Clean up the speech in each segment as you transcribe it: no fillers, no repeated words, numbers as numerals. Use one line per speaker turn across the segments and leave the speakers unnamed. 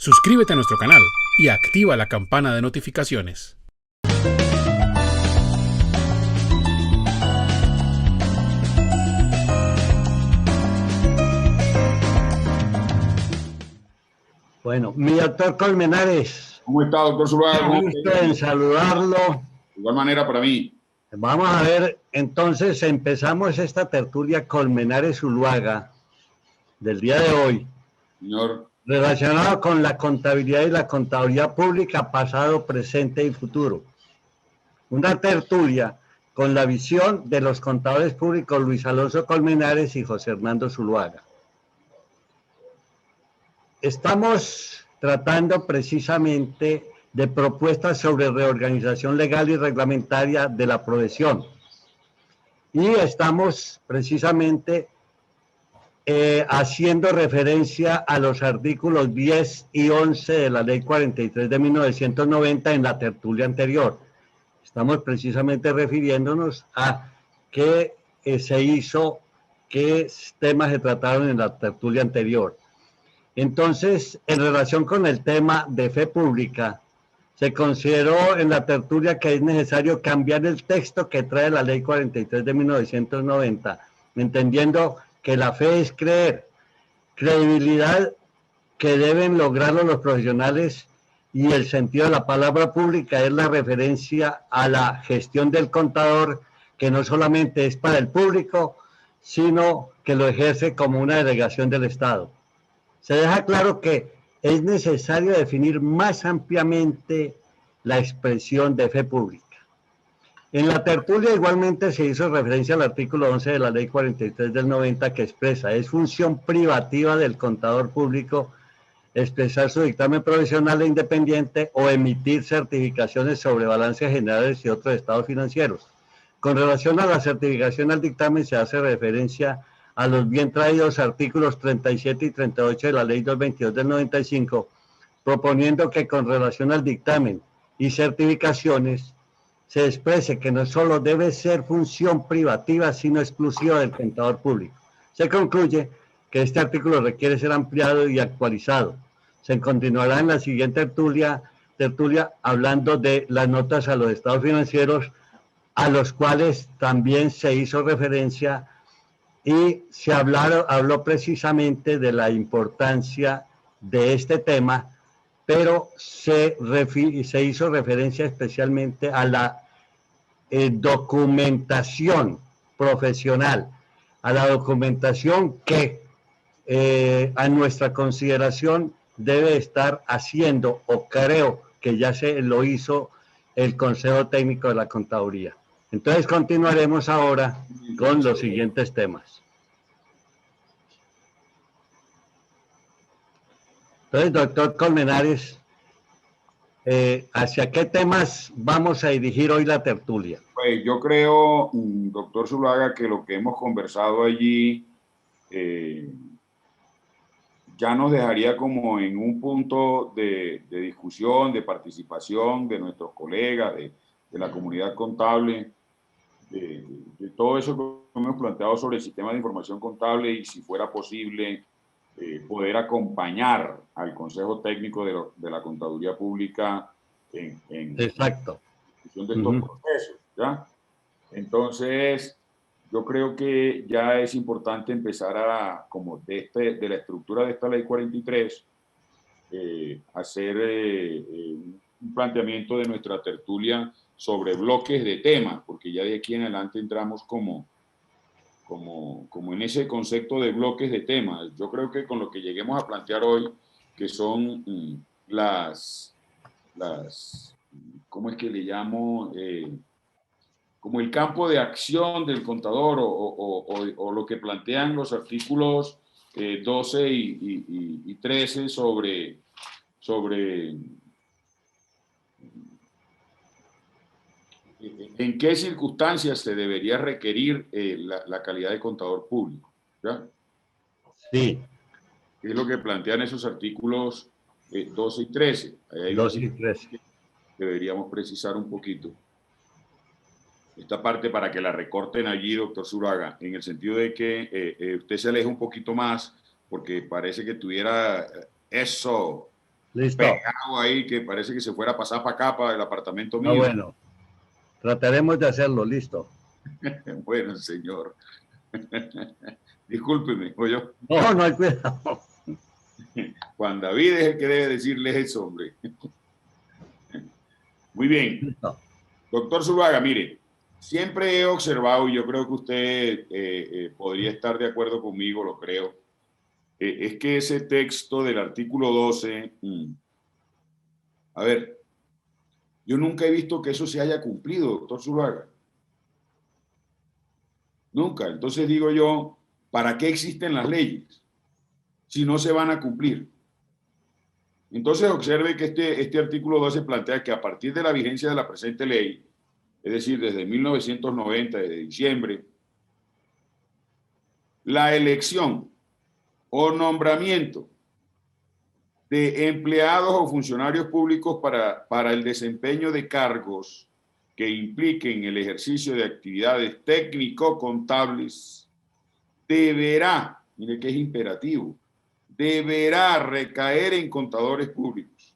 Suscríbete a nuestro canal y activa la campana de notificaciones.
Bueno, mi doctor Colmenares.
¿Cómo está, doctor Zuluaga?
Un gusto en saludarlo.
De igual manera para mí.
Vamos a ver, entonces empezamos esta tertulia Colmenares-Zuluaga del día de hoy.
Señor.
Relacionado con la contabilidad y la contaduría pública, pasado, presente y futuro. Una tertulia con la visión de los contadores públicos Luis Alonso Colmenares y José Hernando Zuluaga. Estamos tratando precisamente de propuestas sobre reorganización legal y reglamentaria de la profesión. Y estamos precisamente haciendo referencia a los artículos 10 y 11 de la Ley 43 de 1990 en la tertulia anterior. Estamos precisamente refiriéndonos a qué se hizo, qué temas se trataron en la tertulia anterior. Entonces, en relación con el tema de fe pública, se consideró en la tertulia que es necesario cambiar el texto que trae la Ley 43 de 1990, entendiendo que la fe es creer, credibilidad que deben lograrlo los profesionales, y el sentido de la palabra pública es la referencia a la gestión del contador, que no solamente es para el público, sino que lo ejerce como una delegación del Estado. Se deja claro que es necesario definir más ampliamente la expresión de fe pública. En la tertulia igualmente se hizo referencia al artículo 11 de la Ley 43 del 90, que expresa: es función privativa del contador público expresar su dictamen profesional e independiente o emitir certificaciones sobre balances generales y otros estados financieros. Con relación a la certificación al dictamen, se hace referencia a los bien traídos artículos 37 y 38 de la Ley 222 del 95, proponiendo que con relación al dictamen y certificaciones se exprese que no solo debe ser función privativa, sino exclusiva del contador público. Se concluye que este artículo requiere ser ampliado y actualizado. Se continuará en la siguiente tertulia hablando de las notas a los estados financieros, a los cuales también se hizo referencia, y se habló precisamente de la importancia de este tema, pero se hizo referencia especialmente a la documentación profesional, a la documentación que a nuestra consideración debe estar haciendo, o creo que ya se lo hizo, el Consejo Técnico de la Contaduría. Entonces continuaremos ahora con los siguientes temas. Entonces, doctor Colmenares, ¿hacia qué temas vamos a dirigir hoy la tertulia?
Pues yo creo, doctor Zuluaga, que lo que hemos conversado allí ya nos dejaría como en un punto de discusión, de participación de nuestros colegas, de la comunidad contable, de todo eso que hemos planteado sobre el sistema de información contable, y si fuera posible poder acompañar al Consejo Técnico de la Contaduría Pública en
Exacto.
discusión de estos procesos, ¿ya? Entonces, yo creo que ya es importante empezar a, como de la estructura de esta Ley 43, hacer un planteamiento de nuestra tertulia sobre bloques de temas, porque ya de aquí en adelante entramos como en ese concepto de bloques de temas. Yo creo que con lo que lleguemos a plantear hoy, que son ¿cómo es que le llamo? Como el campo de acción del contador, o lo que plantean los artículos 12 y 13 sobre en qué circunstancias se debería requerir la calidad de contador público, ¿ya?
Sí.
¿Qué es lo que plantean esos artículos 12 y 13? Hay
12 y 13.
Deberíamos precisar un poquito esta parte para que la recorten allí, doctor Zuluaga, en el sentido de que usted se aleje un poquito más, porque parece que tuviera eso
Listo.
pegado ahí que parece que se fuera a pasar para acá, para el apartamento
Ah,
mío.
bueno. Trataremos de hacerlo. Listo.
Bueno, señor. Discúlpeme, o yo.
No, no hay cuidado.
Juan David es el que debe decirles eso, hombre. Muy bien.
Listo.
Doctor Zuluaga, mire, siempre he observado, y yo creo que usted podría estar de acuerdo conmigo, lo creo, es que ese texto del artículo 12, a ver, yo nunca he visto que eso se haya cumplido, doctor Zuluaga. Nunca. Entonces digo yo, ¿para qué existen las leyes si no se van a cumplir? Entonces observe que este artículo 12 plantea que a partir de la vigencia de la presente ley, es decir, desde 1990, desde diciembre, la elección o nombramiento de empleados o funcionarios públicos para el desempeño de cargos que impliquen el ejercicio de actividades técnico-contables deberá, mire que es imperativo, deberá recaer en contadores públicos.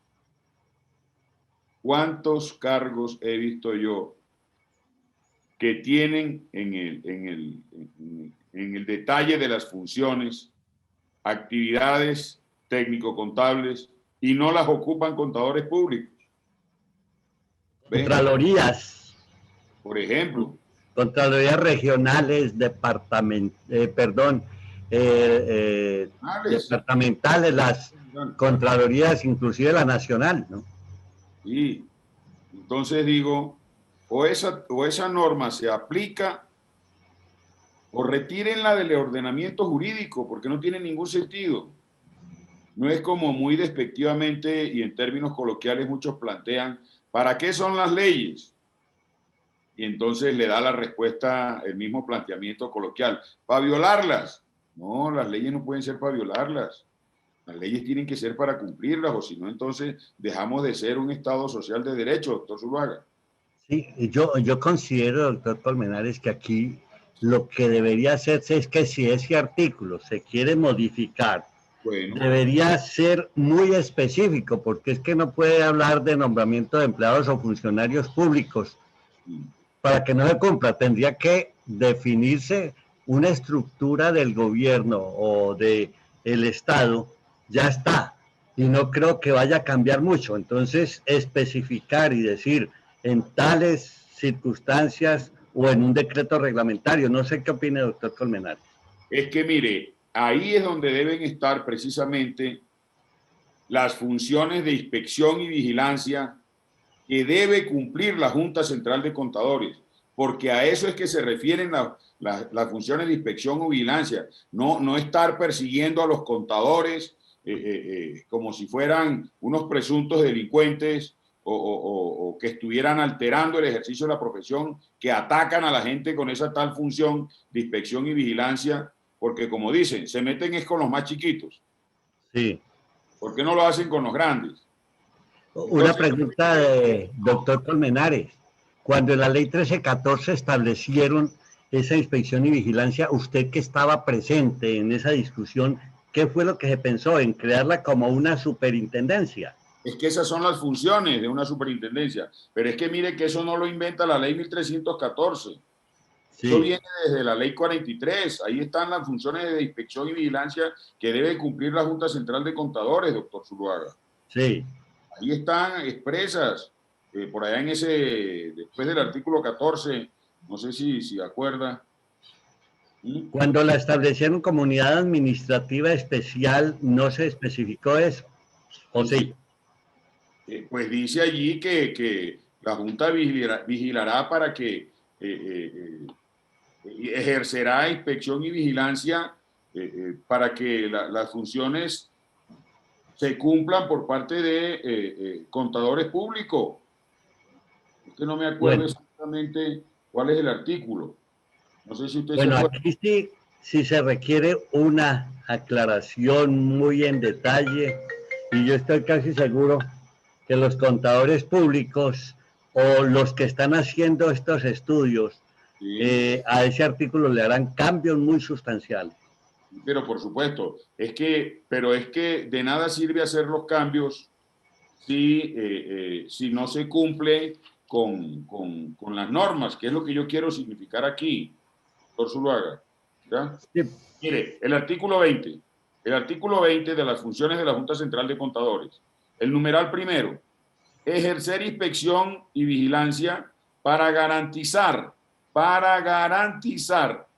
¿Cuántos cargos he visto yo que tienen en el detalle de las funciones actividades técnico-contables y no las ocupan contadores públicos? ¿Ve?
Contralorías.
Por ejemplo.
Contralorías regionales, departamentales, las contralorías, inclusive la nacional, ¿no?
Sí. Entonces digo, o esa norma se aplica o retírenla del ordenamiento jurídico, porque no tiene ningún sentido. No es como muy despectivamente y en términos coloquiales muchos plantean, ¿para qué son las leyes? Y entonces le da la respuesta el mismo planteamiento coloquial, para violarlas. No, las leyes no pueden ser para violarlas. Las leyes tienen que ser para cumplirlas, o si no, entonces dejamos de ser un Estado social de derecho, doctor Zuluaga.
Sí, yo considero, doctor Colmenares, que aquí lo que debería hacerse es que si ese artículo se quiere modificar,
bueno,
debería ser muy específico, porque es que no puede hablar de nombramiento de empleados o funcionarios públicos para que no se cumpla. Tendría que definirse una estructura del gobierno o del Estado, ya está, y no creo que vaya a cambiar mucho. Entonces, especificar y decir en tales circunstancias o en un decreto reglamentario. No sé qué opina el doctor Colmenares.
es que mire, ahí es donde deben estar precisamente las funciones de inspección y vigilancia que debe cumplir la Junta Central de Contadores, porque a eso es que se refieren las funciones de inspección o vigilancia, no estar persiguiendo a los contadores como si fueran unos presuntos delincuentes o que estuvieran alterando el ejercicio de la profesión, que atacan a la gente con esa tal función de inspección y vigilancia, porque como dicen, se meten es con los más chiquitos.
Sí.
¿Por qué no lo hacen con los grandes?
Una pregunta de doctor Colmenares. Cuando en la ley 1314 establecieron esa inspección y vigilancia, usted que estaba presente en esa discusión, ¿qué fue lo que se pensó en crearla como una superintendencia?
Es que esas son las funciones de una superintendencia. Pero es que mire que eso no lo inventa la ley 1314. Sí. Eso viene desde la ley 43. Ahí están las funciones de inspección y vigilancia que debe cumplir la Junta Central de Contadores, doctor Zuluaga.
Sí.
Ahí están expresas, por allá en ese, después del artículo 14, no sé si acuerda.
Cuando la establecieron como unidad administrativa especial, ¿no se especificó eso? ¿O sí?
Pues dice allí que la Junta vigilará para que ejercerá inspección y vigilancia para que las funciones se cumplan por parte de contadores públicos. Es que no me acuerdo exactamente cuál es el artículo. No sé si usted
se acuerda.
Aquí
sí se requiere una aclaración muy en detalle y yo estoy casi seguro que los contadores públicos o los que están haciendo estos estudios a ese artículo le harán cambios muy sustanciales.
Pero por supuesto, pero es que de nada sirve hacer los cambios si no se cumple con las normas, que es lo que yo quiero significar aquí, doctor Zuluaga. ¿Ya?
Sí.
Mire, el artículo 20 de las funciones de la Junta Central de Contadores, el numeral primero, ejercer inspección y vigilancia para garantizar,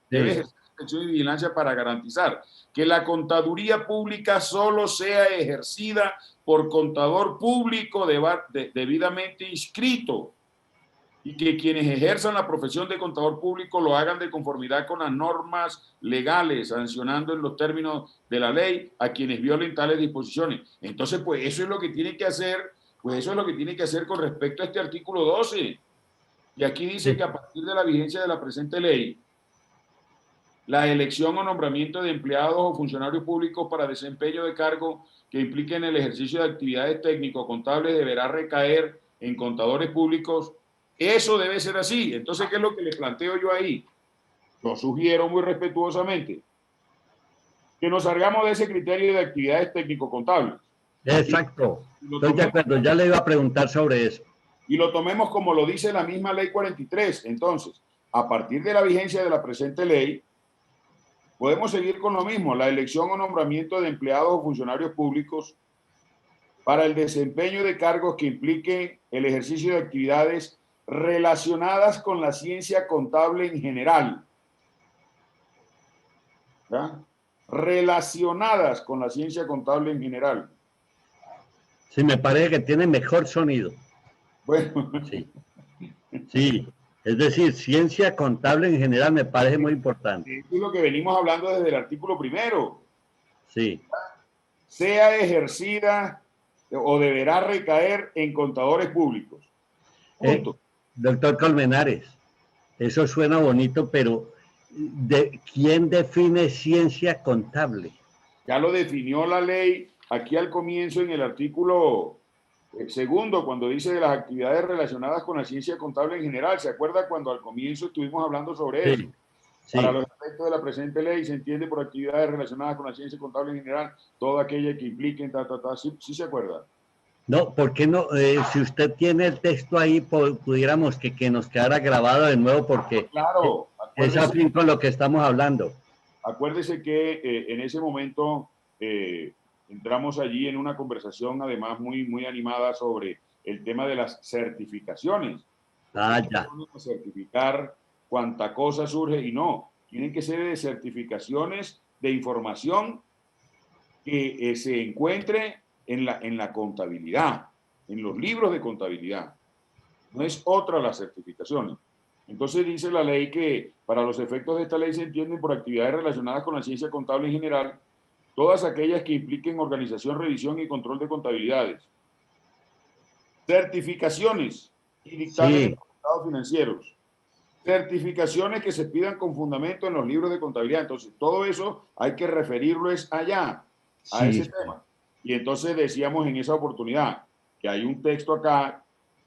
debe
Sí.
ejercer inspección y vigilancia para garantizar que la contaduría pública solo sea ejercida por contador público debidamente inscrito y que quienes ejerzan la profesión de contador público lo hagan de conformidad con las normas legales, sancionando en los términos de la ley a quienes violen tales disposiciones. Entonces, pues eso es lo que tiene que hacer, con respecto a este artículo 12. Y aquí dice
Sí.
que a partir de la vigencia de la presente ley, la elección o nombramiento de empleados o funcionarios públicos para desempeño de cargo que impliquen el ejercicio de actividades técnico-contables deberá recaer en contadores públicos. Eso debe ser así. Entonces, ¿qué es lo que le planteo yo ahí? Yo sugiero muy respetuosamente que nos salgamos de ese criterio de actividades técnico-contables.
Exacto.
Y lo
Estoy de
tomemos,
acuerdo. Ya le iba a preguntar sobre eso.
y lo tomemos como lo dice la misma ley 43. Entonces, a partir de la vigencia de la presente ley, podemos seguir con lo mismo, la elección o nombramiento de empleados o funcionarios públicos para el desempeño de cargos que impliquen el ejercicio de actividades relacionadas con la ciencia contable en general. ¿Ya? Relacionadas con la ciencia contable en general.
Sí, me parece que tiene mejor sonido.
Bueno,
Sí. Sí. Es decir, ciencia contable en general me parece muy importante.
esto es lo que venimos hablando desde el artículo primero.
Sí.
Sea ejercida o deberá recaer en contadores públicos.
Eh,
Punto.
Doctor Colmenares, eso suena bonito, pero ¿quién define ciencia contable?
Ya lo definió la ley aquí al comienzo en el artículo segundo, cuando dice de las actividades relacionadas con la ciencia contable en general. ¿Se acuerda cuando al comienzo estuvimos hablando sobre eso?
Sí,
Para
sí.
los efectos de la presente ley se entiende por actividades relacionadas con la ciencia contable en general toda aquella que impliquen, ¿sí se acuerda?
No, ¿por qué no? Si usted tiene el texto ahí, pudiéramos que nos quedara grabado de nuevo porque
Claro,
es afín con lo que estamos hablando.
acuérdese que en ese momento entramos allí en una conversación además muy animada sobre el tema de las certificaciones.
Ah,
Porque
ya.
vamos a certificar cuánta cosa surge y no, tienen que ser de certificaciones de información que se encuentre en la contabilidad, en los libros de contabilidad. No es otra las certificaciones. Entonces dice la ley que para los efectos de esta ley se entienden por actividades relacionadas con la ciencia contable en general todas aquellas que impliquen organización, revisión y control de contabilidades, certificaciones y dictámenes de
Sí,
estados financieros, certificaciones que se pidan con fundamento en los libros de contabilidad. Entonces, todo eso hay que referirlo es allá, a ese
sí.
tema. Y entonces decíamos en esa oportunidad que hay un texto acá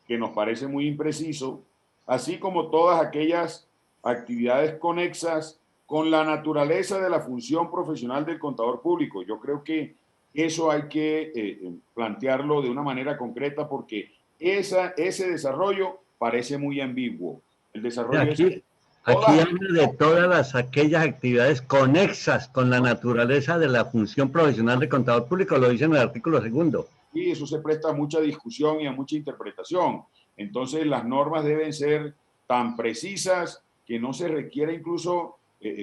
que nos parece muy impreciso, así como todas aquellas actividades conexas con la naturaleza de la función profesional del contador público. Yo creo que eso hay que plantearlo de una manera concreta porque ese desarrollo parece muy ambiguo. El desarrollo es
Aquí
todas.
habla de todas aquellas actividades conexas con la naturaleza de la función profesional de contador público, lo dice en el artículo segundo.
Y eso se presta a mucha discusión y a mucha interpretación. Entonces, las normas deben ser tan precisas que no se requiere incluso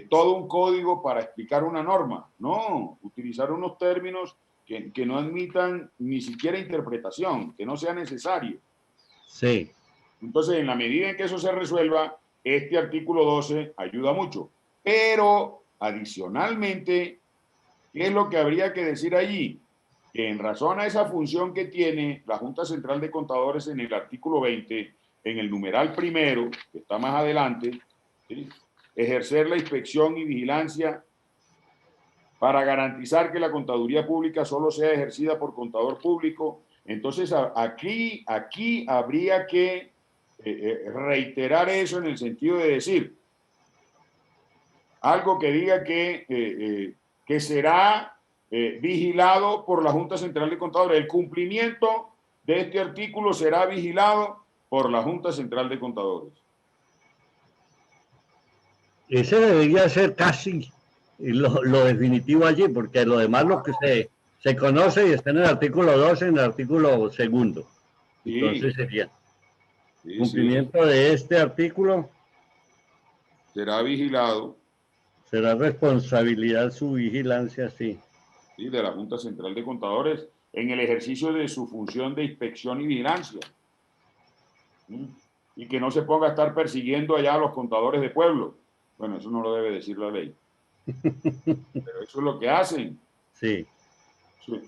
todo un código para explicar una norma. No, utilizar unos términos que no admitan ni siquiera interpretación, que no sea necesario.
Sí.
Entonces, en la medida en que eso se resuelva, este artículo 12 ayuda mucho. Pero, adicionalmente, ¿qué es lo que habría que decir allí? Que en razón a esa función que tiene la Junta Central de Contadores en el artículo 20, en el numeral primero, que está más adelante, ¿sí? Ejercer la inspección y vigilancia para garantizar que la contaduría pública solo sea ejercida por contador público. Entonces, aquí habría que reiterar eso en el sentido de decir algo que diga que será vigilado por la Junta Central de Contadores, el cumplimiento de este artículo será vigilado por la Junta Central de Contadores.
Ese debería ser casi lo definitivo allí, porque lo demás lo que se conoce y está en el artículo 12, en el artículo segundo. Entonces sería cumplimiento de este artículo.
Será vigilado.
Será responsabilidad su vigilancia, sí.
Sí, de la Junta Central de Contadores en el ejercicio de su función de inspección y vigilancia. Y que no se ponga a estar persiguiendo allá a los contadores de pueblo. Bueno, eso no lo debe decir la ley. Pero eso es lo que hacen.
Sí.
Sí.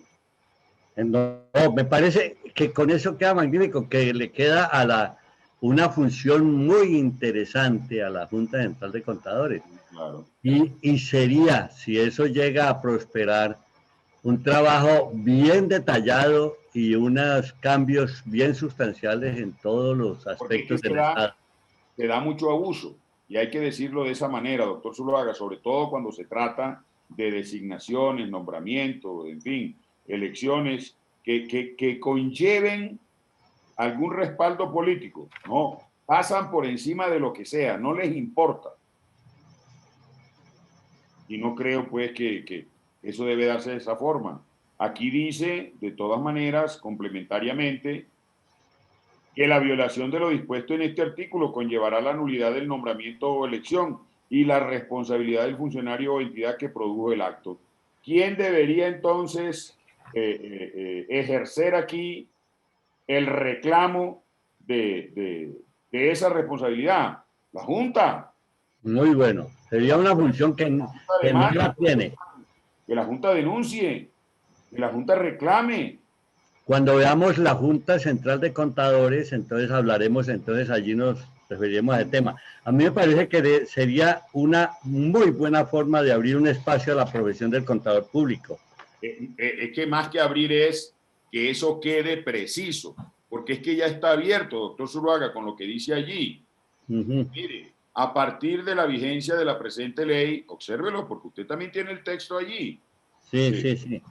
No, me parece que con eso queda magnífico, que le queda una función muy interesante a la Junta Central de Contadores.
Claro.
Y sería, si eso llega a prosperar, un trabajo bien detallado y unos cambios bien sustanciales en todos los aspectos del Estado.
Se da mucho abuso, y hay que decirlo de esa manera, doctor Zuluaga, sobre todo cuando se trata de designaciones, nombramientos, en fin, elecciones que conlleven algún respaldo político. No, pasan por encima de lo que sea, no les importa. Y no creo pues que eso debe darse de esa forma. Aquí dice, de todas maneras, complementariamente, que la violación de lo dispuesto en este artículo conllevará la nulidad del nombramiento o elección y la responsabilidad del funcionario o entidad que produjo el acto. ¿Quién debería entonces ejercer aquí el reclamo de esa responsabilidad? La Junta.
Muy bueno. Sería una función que no la tiene.
Que la Junta denuncie, que la Junta reclame.
Cuando veamos la Junta Central de Contadores, entonces hablaremos, entonces allí nos referiremos al tema. A mí me parece que sería una muy buena forma de abrir un espacio a la profesión del contador público.
Es que más que abrir es que eso quede preciso, porque es que ya está abierto, doctor Zuluaga, con lo que dice allí. Mire, a partir de la vigencia de la presente ley, obsérvelo, porque usted también tiene el texto allí.
Sí.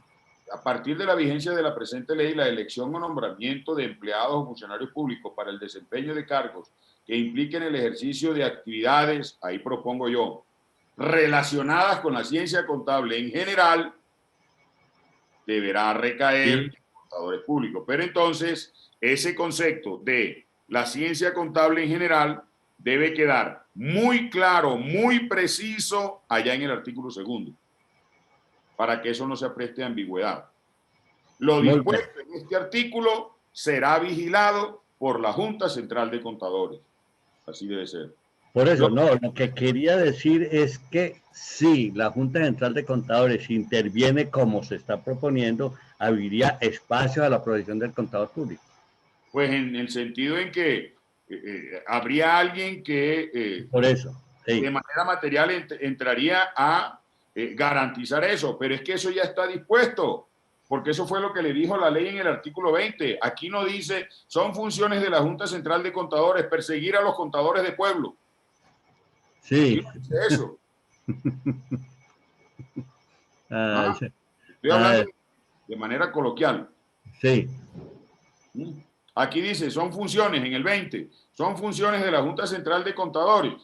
A partir de la vigencia de la presente ley, la elección o nombramiento de empleados o funcionarios públicos para el desempeño de cargos que impliquen el ejercicio de actividades, ahí propongo yo, relacionadas con la ciencia contable en general, deberá recaer en contadores públicos. Pero entonces, ese concepto de la ciencia contable en general debe quedar muy claro, muy preciso allá en el artículo segundo, para que eso no se preste a ambigüedad. Lo dispuesto en este artículo será vigilado por la Junta Central de Contadores. Así debe ser.
Por eso, no, lo que quería decir es que si la Junta Central de Contadores interviene como se está proponiendo, abriría espacio a la provisión del contador público.
Pues en el sentido en que habría alguien que
por eso, sí,
de manera material entraría a garantizar eso, pero es que eso ya está dispuesto, porque eso fue lo que le dijo la ley en el artículo 20. Aquí no dice, son funciones de la Junta Central de Contadores perseguir a los contadores de pueblo.
Sí.
No dice eso. Estoy hablando de manera coloquial.
Sí.
Aquí dice, son funciones, en el 20, son funciones de la Junta Central de Contadores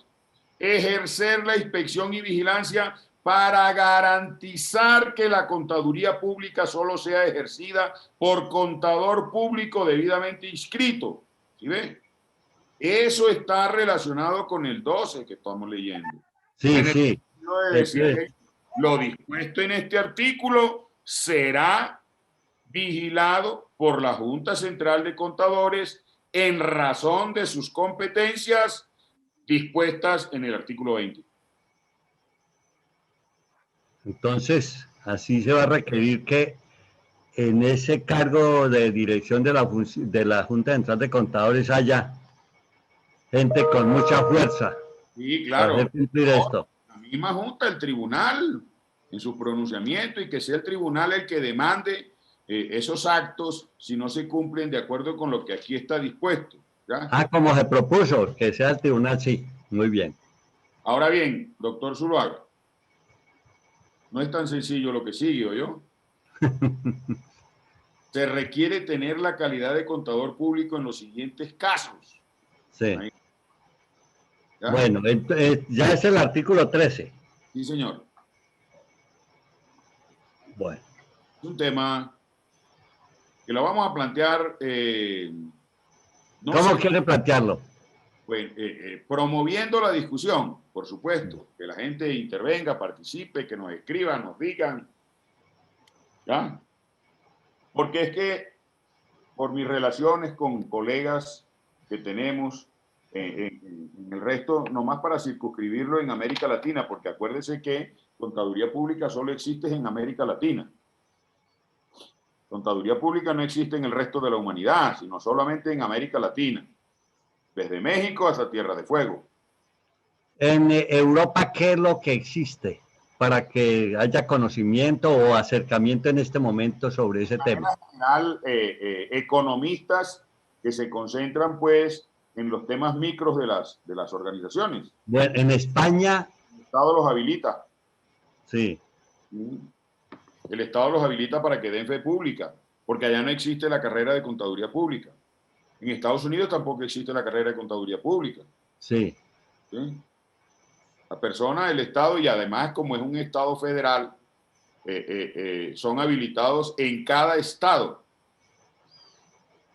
ejercer la inspección y vigilancia para garantizar que la contaduría pública solo sea ejercida por contador público debidamente inscrito. ¿Sí ve? Eso está relacionado con el 12 que estamos leyendo.
Sí.
Lo dispuesto en este artículo será vigilado por la Junta Central de Contadores en razón de sus competencias dispuestas en el artículo 20.
Entonces, así se va a requerir que en ese cargo de dirección de la Junta Central de Contadores haya gente con mucha fuerza.
Sí, claro.
Para hacer cumplir esto.
La misma Junta, el tribunal, en su pronunciamiento, y que sea el tribunal el que demande esos actos si no se cumplen de acuerdo con lo que aquí está dispuesto. ¿Ya?
Como se propuso, que sea el tribunal, sí. Muy bien.
Ahora bien, doctor Zuluaga, no es tan sencillo lo que sigue, ¿oyó? se requiere tener la calidad de contador público en los siguientes casos.
Sí.
Ahí. ¿Ya?
Bueno, ya es el artículo 13.
Sí, señor.
Bueno.
Es un tema que lo vamos a plantear. No
¿Cómo
sé,
quiere plantearlo?
pues, promoviendo la discusión, por supuesto, que la gente intervenga, participe, que nos escriban, nos digan, ¿ya? Porque es que por mis relaciones con colegas que tenemos en el resto, nomás para circunscribirlo en América Latina, porque acuérdense que contaduría pública solo existe en América Latina. Contaduría pública no existe en el resto de la humanidad, sino solamente en América Latina, desde México hasta Tierra de Fuego.
En Europa, ¿qué es lo que existe para que haya conocimiento o acercamiento en este momento sobre ese tema?
En general, economistas que se concentran pues en los temas micros de las organizaciones.
Bueno, en España,
El Estado los habilita.
sí.
El Estado los habilita para que den fe pública, porque allá no existe la carrera de contaduría pública. En Estados Unidos tampoco existe la carrera de contaduría pública.
Sí.
¿Sí? La persona, el Estado, y además como es un Estado federal, son habilitados en cada Estado.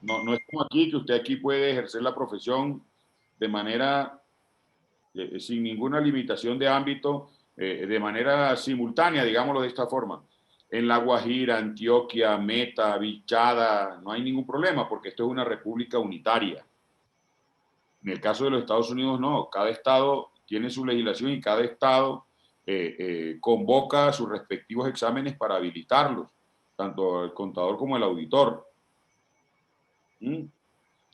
No es como aquí, que usted aquí puede ejercer la profesión de manera, sin ninguna limitación de ámbito, de manera simultánea, digámoslo de esta forma. En La Guajira, Antioquia, Meta, Vichada, no hay ningún problema porque esto es una república unitaria. En el caso de los Estados Unidos, no. Cada estado tiene su legislación y cada estado convoca sus respectivos exámenes para habilitarlos, tanto el contador como el auditor.
Bueno.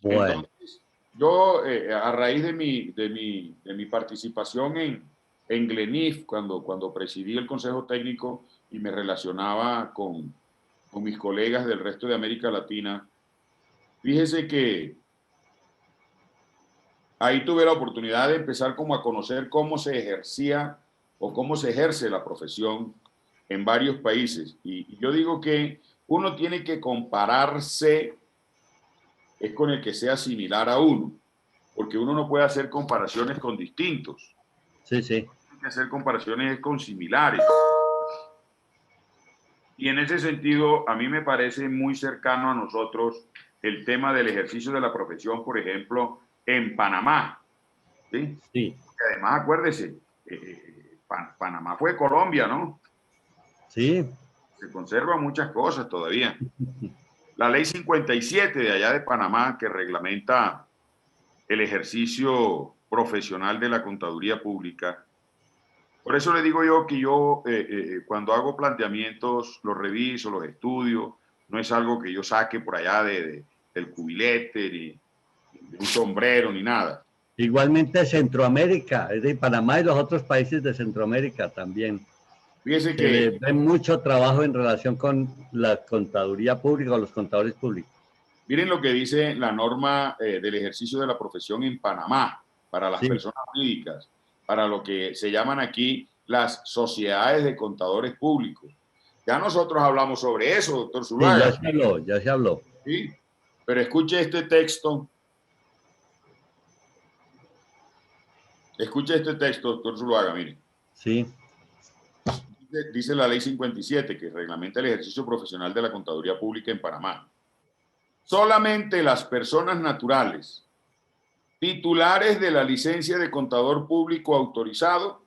Entonces, yo a raíz de mi participación en Glenif, cuando presidí el Consejo Técnico y me relacionaba con mis colegas del resto de América Latina, fíjese que ahí tuve la oportunidad de empezar como a conocer cómo se ejercía o cómo se ejerce la profesión en varios países. Y yo digo que uno tiene que compararse es con el que sea similar a uno, porque uno no puede hacer comparaciones con distintos.
Sí, sí.
Hay que hacer comparaciones con similares. Y en ese sentido, a mí me parece muy cercano a nosotros el tema del ejercicio de la profesión, por ejemplo, en Panamá. ¿Sí?
Sí.
Además, acuérdese, Panamá fue Colombia, ¿no?
Sí.
Se conservan muchas cosas todavía. La ley 57 de allá de Panamá, que reglamenta el ejercicio profesional de la contaduría pública. Por eso le digo yo que yo cuando hago planteamientos los reviso, los estudio, no es algo que yo saque por allá del cubilete, ni de un sombrero, ni nada.
Igualmente Centroamérica, es de Panamá y los otros países de Centroamérica también.
Fíjese
Se
que
le ve mucho trabajo en relación con la contaduría pública o los contadores públicos.
miren lo que dice la norma del ejercicio de la profesión en Panamá para las
Sí.
personas jurídicas, para lo que se llaman aquí las sociedades de contadores públicos. Ya nosotros hablamos sobre eso, doctor
Sí,
Zuluaga.
ya se habló.
¿Sí? Pero escuche este texto. Escuche este texto, doctor Zuluaga, mire.
Sí.
Dice la ley 57, que reglamenta el ejercicio profesional de la contaduría pública en Panamá. Solamente las personas naturales, titulares de la licencia de contador público autorizado,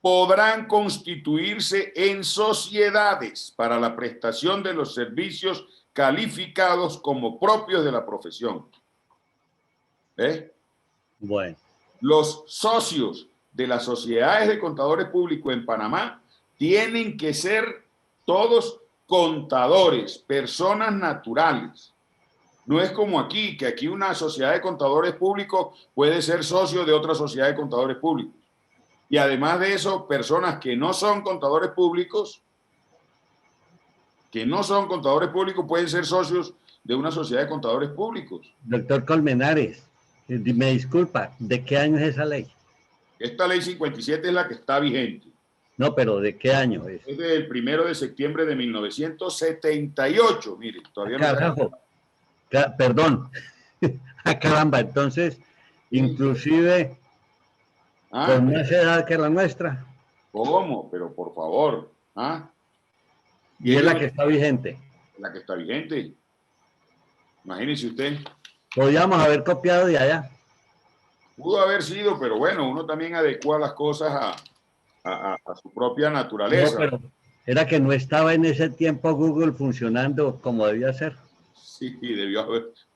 podrán constituirse en sociedades para la prestación de los servicios calificados como propios de la profesión. ¿Eh?
Bueno.
Los socios de las sociedades de contadores públicos en Panamá tienen que ser todos contadores, personas naturales. No es como aquí, que aquí una sociedad de contadores públicos puede ser socio de otra sociedad de contadores públicos. Y además de eso, personas que no son contadores públicos, pueden ser socios de una sociedad de contadores públicos.
Doctor Colmenares, me disculpa, ¿de qué año es esa ley?
Esta ley 57 es la que está vigente.
No, pero ¿de qué año es?
Es del 1 de septiembre de 1978. Mire, todavía no se ha...
Carajo, perdón. Ah, caramba, entonces,
Sí.
inclusive
¿Ah?
con más edad que la nuestra.
¿Cómo? Pero por favor. ¿Ah? Y
Y es
ellos,
la que está vigente.
la que está vigente. Imagínese usted.
Podríamos haber copiado de allá.
Pudo haber sido, pero bueno, uno también adecua las cosas a su propia
No,
naturaleza.
pero era que no estaba en ese tiempo Google funcionando como debía ser.
Sí,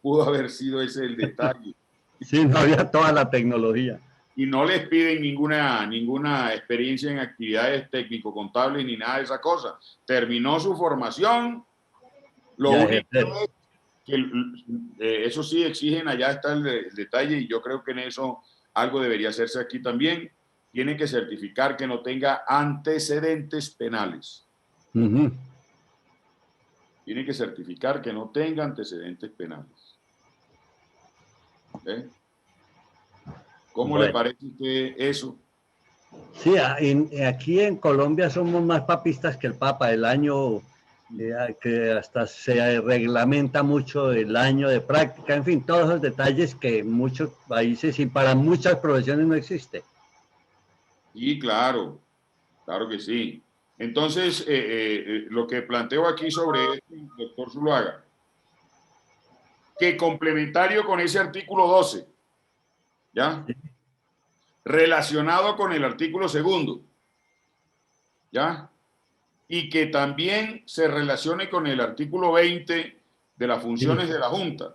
pudo haber sido ese el detalle.
Sí, no había toda la tecnología.
Y no les piden ninguna experiencia en actividades técnico-contables ni nada de esa cosa. Terminó su formación, lo
Y a
único
ejercer.
es que eso sí exigen, allá está el detalle, y yo creo que en eso algo debería hacerse aquí también. Tienen que certificar que no tenga antecedentes penales.
Ujú.
Tienen que certificar que no tenga antecedentes penales. ¿Eh? ¿Cómo le
Bueno.
parece a usted eso?
Sí, aquí en Colombia somos más papistas que el Papa. El año que hasta se reglamenta mucho el año de práctica, en fin, todos los detalles que en muchos países y para muchas profesiones no existe.
Sí, claro, claro que sí. Entonces, lo que planteo aquí sobre esto, doctor Zuluaga, que complementario con ese artículo 12, ¿ya? Relacionado con el artículo 2, ¿ya? Y que también se relacione con el artículo 20 de las
Sí,
funciones de la Junta.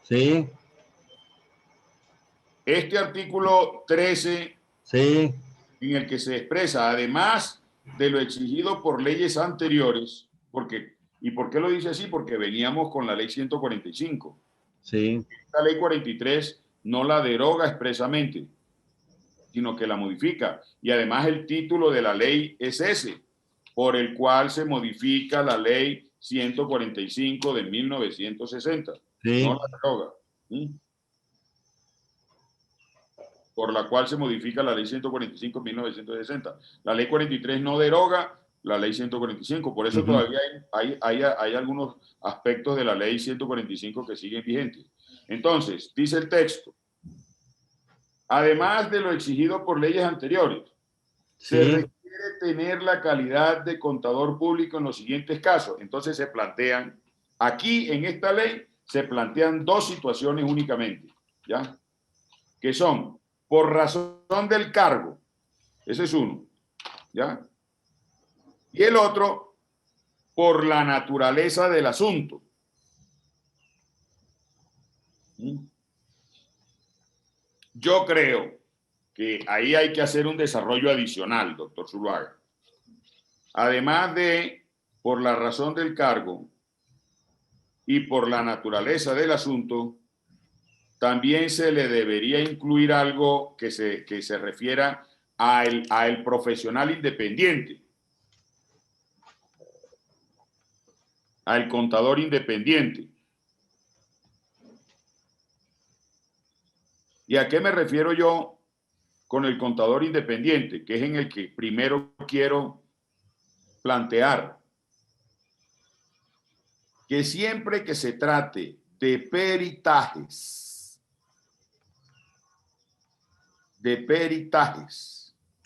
sí,
Este artículo 13,
sí,
en el que se expresa, además de lo exigido por leyes anteriores, ¿y por qué lo dice así? Porque veníamos con la ley 145.
sí,
Esta ley 43 no la deroga expresamente, sino que la modifica. Y además el título de la ley es ese, por el cual se modifica la ley 145 de 1960. No
sí,
la deroga. ¿Sí? Por la cual se modifica la ley 145 de 1960. La ley 43 no deroga la ley 145. Por eso
ujú,
todavía hay algunos aspectos de la ley 145 que siguen vigentes. Entonces, dice el texto, además de lo exigido por leyes anteriores, se
sí,
requiere tener la calidad de contador público en los siguientes casos. Entonces se plantean, aquí en esta ley, se plantean dos situaciones únicamente, ¿ya? Que son, por razón del cargo, ese es uno, ¿ya? Y el otro, por la naturaleza del asunto. Yo creo que ahí hay que hacer un desarrollo adicional, doctor Zuluaga. Además de por la razón del cargo y por la naturaleza del asunto, también se le debería incluir algo que se refiera a el profesional independiente, al contador independiente. ¿Y a qué me refiero yo con el contador independiente? Que es en el que primero quiero plantear que siempre que se trate de peritajes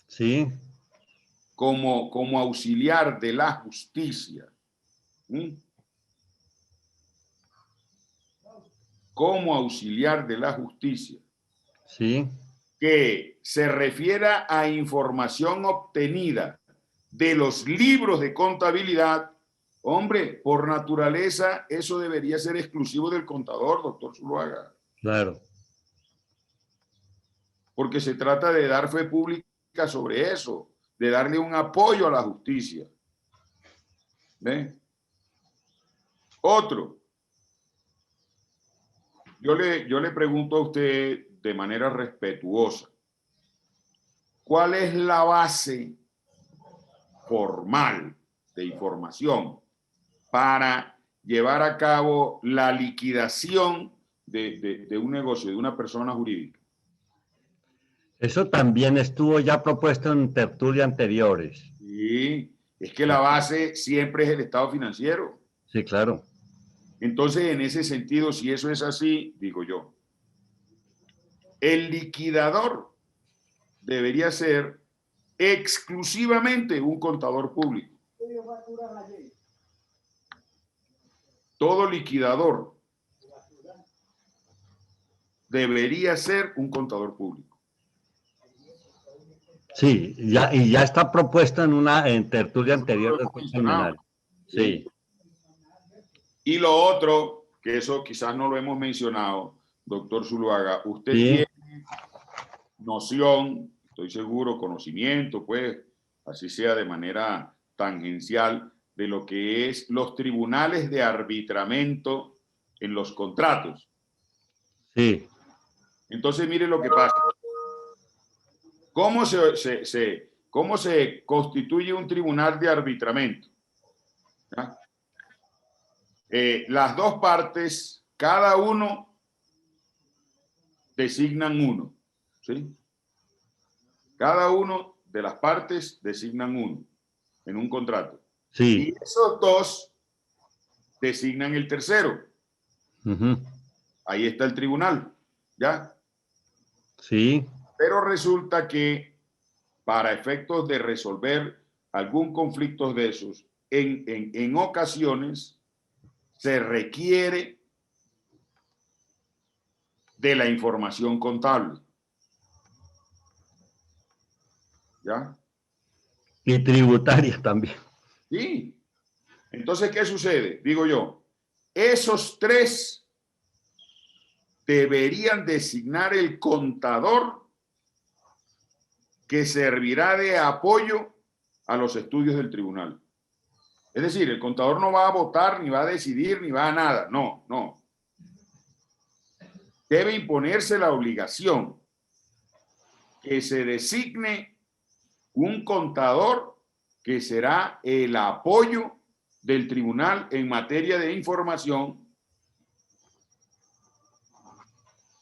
sí,
como auxiliar de la justicia, ¿sí? Como auxiliar de la justicia,
sí,
que se refiera a información obtenida de los libros de contabilidad, hombre, por naturaleza eso debería ser exclusivo del contador, doctor Zuluaga,
claro.
porque se trata de dar fe pública sobre eso, de darle un apoyo a la justicia. ¿Ve? Otro, yo le pregunto a usted de manera respetuosa, ¿cuál es la base formal de información para llevar a cabo la liquidación de un negocio, de una persona jurídica?
Eso también estuvo ya propuesto en tertulias anteriores.
Sí, es que la base siempre es el estado financiero.
Sí, claro.
Entonces, en ese sentido, si eso es así, digo yo, el liquidador debería ser exclusivamente un contador público. Todo liquidador debería ser un contador público.
Sí, ya, y ya está propuesto en tertulia anterior.
Lo hemos mencionado.
Sí.
Y lo otro, que eso quizás no lo hemos mencionado, doctor Zuluaga, usted
Sí.
tiene noción, estoy seguro, conocimiento, pues, así sea de manera tangencial, de lo que es los tribunales de arbitramiento en los contratos.
Sí.
Entonces, mire lo que pasa. ¿Cómo se constituye un tribunal de arbitramiento? Las dos partes, cada uno designan uno, ¿sí? Cada uno de las partes designan uno en un contrato.
Sí.
Y esos dos designan el tercero. Ahí está el tribunal, ¿ya?
Sí.
Pero resulta que para efectos de resolver algún conflicto de esos, en ocasiones se requiere de la información contable. ¿Ya?
Y tributaria también.
Sí. Entonces, ¿qué sucede? Digo yo, esos tres deberían designar el contador que servirá de apoyo a los estudios del tribunal. Es decir, el contador no va a votar, ni va a decidir, ni va a nada. No, no. Debe imponerse la obligación que se designe un contador que será el apoyo del tribunal en materia de información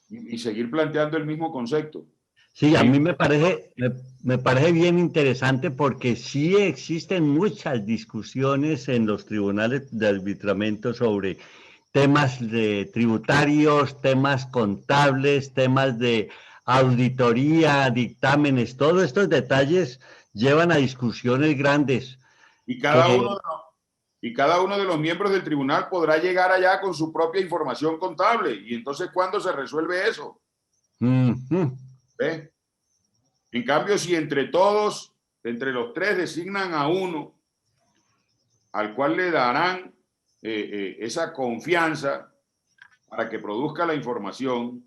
y seguir planteando el mismo concepto.
Sí, a mí me parece bien interesante porque sí existen muchas discusiones en los tribunales de arbitramiento sobre temas de tributarios, temas contables, temas de auditoría, dictámenes, todos estos detalles llevan a discusiones grandes.
Y cada uno de los miembros del tribunal podrá llegar allá con su propia información contable. Y entonces, ¿cuándo se resuelve eso? ¿Ve? En cambio, si entre todos, entre los tres, designan a uno al cual le darán esa confianza para que produzca la información.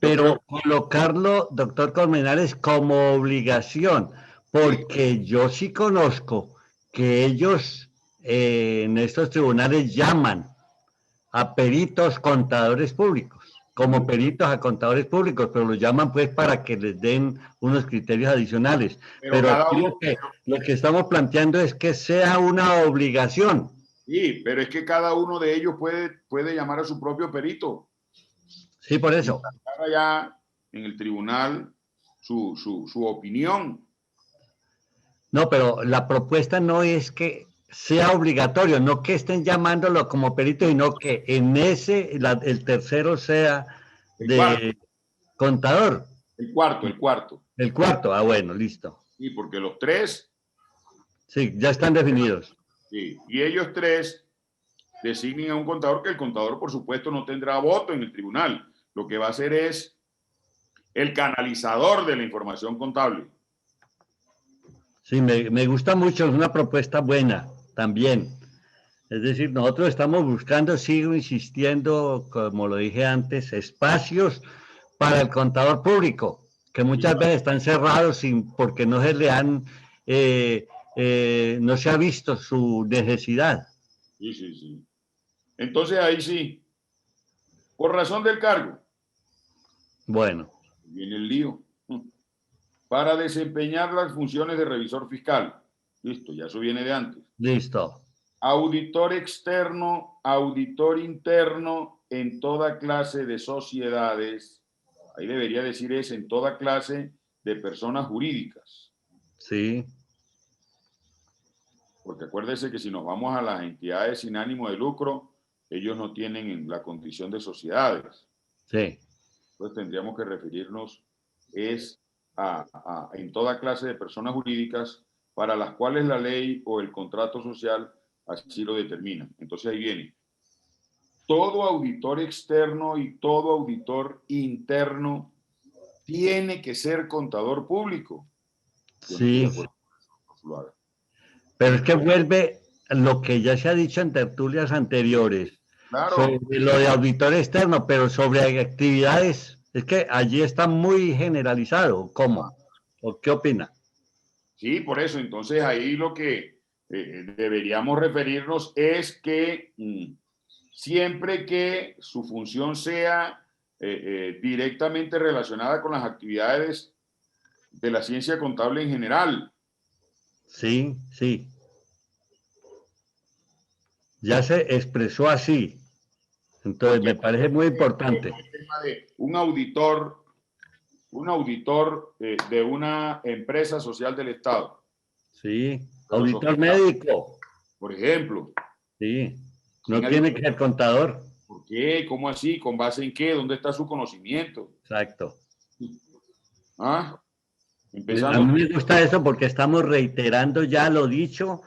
Pero colocarlo, doctor Colmenares, como obligación, porque yo sí conozco que ellos en estos tribunales llaman a peritos contadores públicos, como peritos a contadores públicos, pero los llaman pues para que les den unos criterios adicionales. Pero aquí lo que estamos planteando es que sea una obligación.
Sí, pero es que cada uno de ellos puede llamar a su propio perito.
Sí, por eso.
Y allá en el tribunal su opinión.
No, pero la propuesta no es que sea obligatorio, no que estén llamándolo como perito, sino que en ese el tercero sea de contador.
El cuarto.
El cuarto, bueno, listo.
Sí, porque los tres.
Sí, ya están definidos.
Sí, y ellos tres designen a un contador que el contador, por supuesto, no tendrá voto en el tribunal. Lo que va a hacer es el canalizador de la información contable.
Sí, me gusta mucho, es una propuesta buena también. Es decir, nosotros estamos buscando, sigo insistiendo, como lo dije antes, espacios para el contador público, que muchas veces están cerrados porque no se le han, no se ha visto su necesidad.
Sí. Entonces ahí sí, por razón del cargo.
Bueno.
Viene el lío. Para desempeñar las funciones de revisor fiscal. Listo, ya eso viene de antes.
Listo.
Auditor externo, auditor interno en toda clase de sociedades. Ahí debería decir en toda clase de personas jurídicas.
Sí,
Porque acuérdese que si nos vamos a las entidades sin ánimo de lucro, ellos no tienen la condición de sociedades.
sí.
Entonces tendríamos que referirnos es en toda clase de personas jurídicas para las cuales la ley o el contrato social así lo determina. Entonces ahí viene. Todo auditor externo y todo auditor interno tiene que ser contador público. Yo no estoy de
Sí,
acuerdo con eso, no lo haga.
pero es que vuelve lo que ya se ha dicho en tertulias anteriores
Claro,
sobre lo de auditor externo, pero sobre actividades, es que allí está muy generalizado. ¿Cómo? ¿O qué opina?
sí, por eso. Entonces ahí lo que deberíamos referirnos es que siempre que su función sea directamente relacionada con las actividades de la ciencia contable en general.
Sí, sí. Ya se expresó así. Entonces,
Porque
me parece muy
el
importante.
tema de un auditor de una empresa social del Estado,
Sí.
de los
Auditor
hospitales,
médico.
por ejemplo.
Sí. No
¿Quién ha
tiene
dicho
que ser contador.
por qué? ¿Cómo así? ¿Con base en qué? ¿Dónde está su conocimiento?
Exacto.
¿Ah?
A
Empezando
mí
por...
me gusta eso porque estamos reiterando ya lo dicho.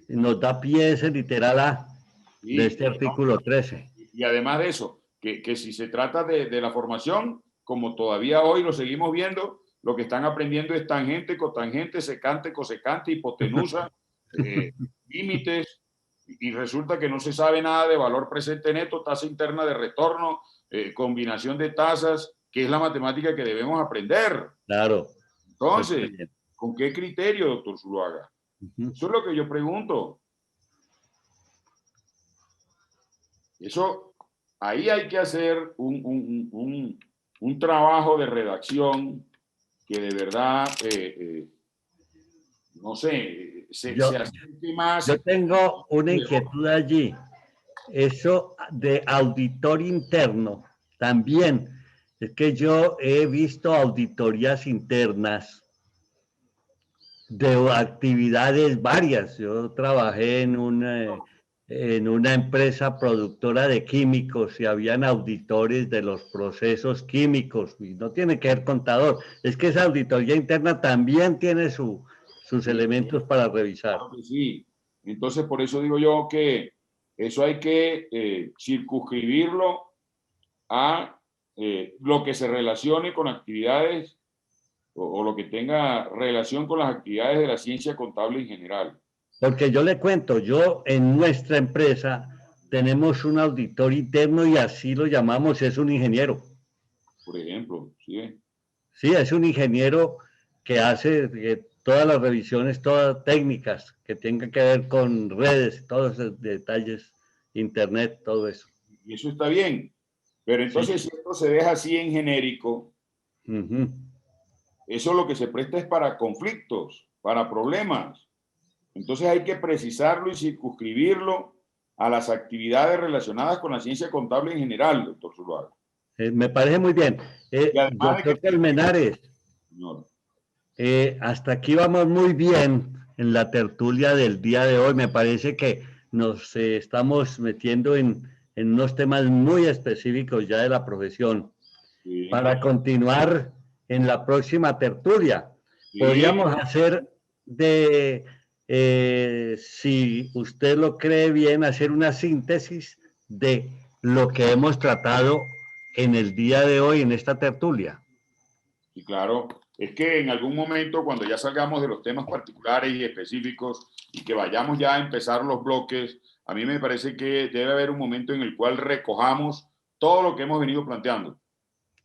Nos da pie ese literal A de
Sí,
este artículo 13.
y además de eso, que si se trata de la formación, como todavía hoy lo seguimos viendo, lo que están aprendiendo es tangente, cotangente, secante, cosecante, hipotenusa, eh, límites, y resulta que no se sabe nada de valor presente neto, tasa interna de retorno, combinación de tasas, que es la matemática que debemos aprender.
Claro. Pues,
Entonces, ¿con qué criterio, doctor Zuluaga?
uh-huh.
Eso es lo que yo pregunto. Eso, ahí hay que hacer un trabajo de redacción que de verdad, no sé, se
Yo,
acerque más.
yo tengo una inquietud allí. Eso de auditor interno también. Es que yo he visto auditorías internas de actividades varias. Yo trabajé en una empresa productora de químicos y habían auditores de los procesos químicos y no tiene que ser contador. Es que esa auditoría interna también tiene sus
Sí,
elementos para revisar.
claro que sí. Entonces, por eso digo yo que eso hay que circunscribirlo a lo que se relacione con actividades o lo que tenga relación con las actividades de la ciencia contable en general.
Porque yo le cuento, yo en nuestra empresa tenemos un auditor interno y así lo llamamos, es un ingeniero.
Por ejemplo, ¿sí?
Sí, es un ingeniero que hace todas las revisiones, todas técnicas que tengan que ver con redes, todos esos detalles, internet, todo eso.
Y eso está bien. Pero
Sí.
entonces, si esto se deja así en genérico,
Uh-huh.
eso lo que se presta es para conflictos, para problemas. Entonces hay que precisarlo y circunscribirlo a las actividades relacionadas con la ciencia contable en general, doctor Zuluaga.
Me parece muy bien.
Y además de
Doctor
que,
Colmenares,
señor,
hasta aquí vamos muy bien en la tertulia del día de hoy. Me parece que nos estamos metiendo en unos temas muy específicos ya de la profesión.
sí,
Para continuar en la próxima tertulia,
sí,
podríamos hacer si usted lo cree bien, hacer una síntesis de lo que hemos tratado en el día de hoy en esta tertulia.
y claro, es que en algún momento cuando ya salgamos de los temas particulares y específicos y que vayamos ya a empezar los bloques, a mí me parece que debe haber un momento en el cual recojamos todo lo que hemos venido planteando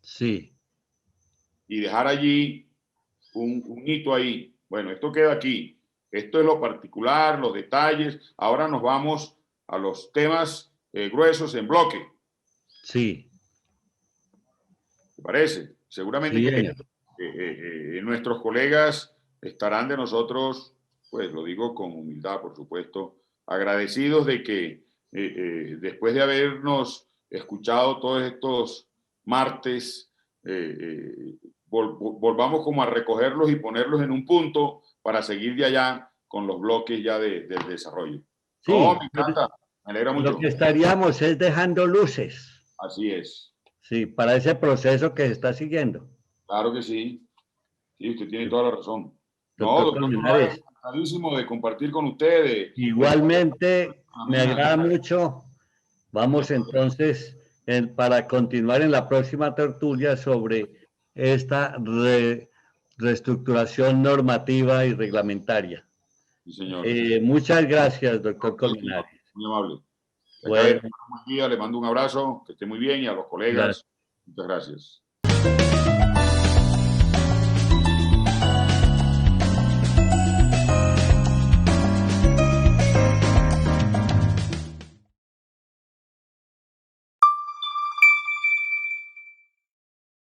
Sí,
y dejar allí un hito ahí. Bueno, esto queda aquí. Esto es lo particular, los detalles. Ahora nos vamos a los temas gruesos en bloque.
sí,
¿Te parece? Seguramente
sí,
que
señor.
nuestros colegas estarán de nosotros, pues lo digo con humildad, por supuesto, agradecidos de que después de habernos escuchado todos estos martes, volvamos como a recogerlos y ponerlos en un punto para seguir de allá con los bloques ya del desarrollo.
Sí,
No, me encanta, me alegra mucho.
lo que estaríamos es dejando luces,
Así es.
sí, para ese proceso que se está siguiendo.
Claro que sí. Sí, usted tiene toda la razón. No,
Doctor
doctor
Colmenares,
encantadísimo de compartir con ustedes.
igualmente me agrada mucho. Vamos entonces para continuar en la próxima tertulia sobre esta reestructuración normativa y reglamentaria.
Sí, señor.
Muchas gracias, doctor Colmenares.
Muy amable.
Bueno,
Buen día, le mando un abrazo, que esté muy bien, y a los colegas,
gracias.
muchas gracias.